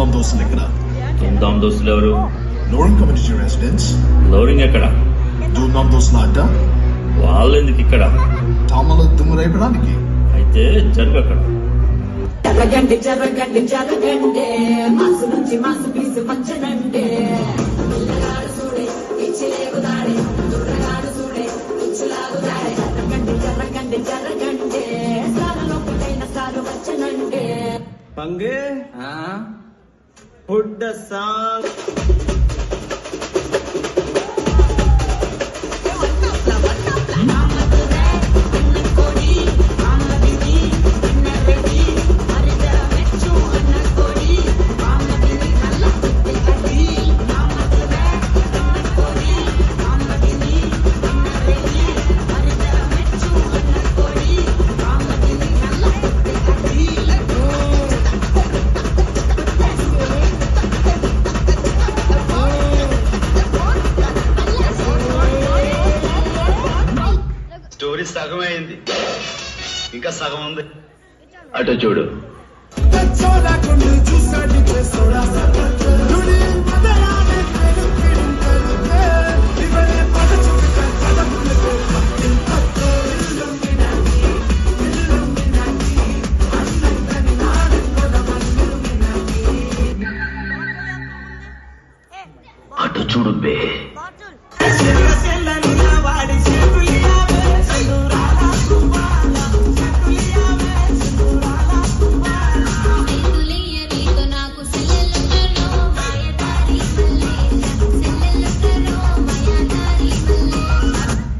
ధూమ్ధామ్ దోస్తులు ఎక్కడ? ధూమ్ధామ్ దోస్తులు ఎవరు? Lowering community residence. లోరింగ్ ఎక్కడ? ధూమ్ధామ్ దోస్తులు అడ్డ. వాళ్ళు ఎందుకు ఇక్కడ? తామలో దుమ్ము రేపడానికి. అయితే జరుగు అక్కడ. జరగండి జరగండి జరగండి, మాసు నుంచి మాసు పీసు పంచనండి. జరగండి జరగండి, సారలో పుట్టైన సారు వచ్చనండి. పంగే పుడ్డ సాంగ్ స్టోరీ సగం అయింది, ఇంకా సగం ఉంది. అటు చూడు. అటు చూడు బే.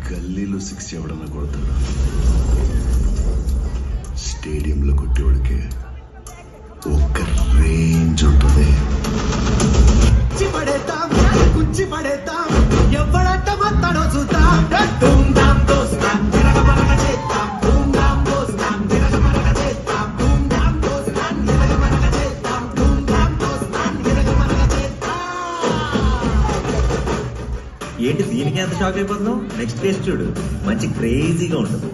గల్లీలో 6 ఎవడన్నా కొడతాడు, స్టేడియంలో కొట్టేవాడికి ఒక్క రేంజ్ ఉంటుంది. కుచ్చి పడేద్దాం, ఎవడంట మత్తడో చూద్దాం. ధూమ్ధామ్ దోస్తాం, తిరగమరగ చేద్దాం. ధూమ్ధామ్ దోస్తాం, తిరగమరగ చేద్దాం. ధూమ్ధామ్ దోస్తాం, తిరగమరగ చేద్దాం. ధూమ్ధామ్ దోస్తాం, తిరగమరగ చేద్దాం. ఏంటి దీనికి ఎంత షాక్ అయిపోతున్నావు? నెక్స్ట్ టేస్ట్ చూడు, మంచి క్రేజీగా ఉంటుంది.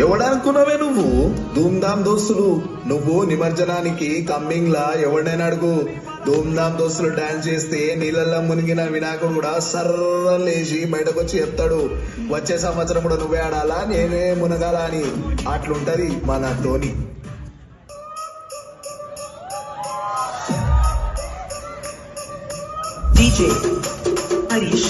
ఎవడనుకున్నావే నువ్వు? ధూమ్ధామ్ దోస్తులు. నువ్వు నిమజ్జనానికి కమ్మింగ్ లా ఎవడైనా అడుగు. ధూమ్ధామ్ దోస్తులు డాన్స్ చేస్తే నీళ్ళల్లో మునిగిన వినాయకుడు కూడా సర్ర లేచి బయటకు వచ్చి చెప్తాడు, వచ్చే సంవత్సరం కూడా నువ్వే ఆడాలా, నేనే మునగాల అని. అట్లుంటది మన ధోని. DJ Harish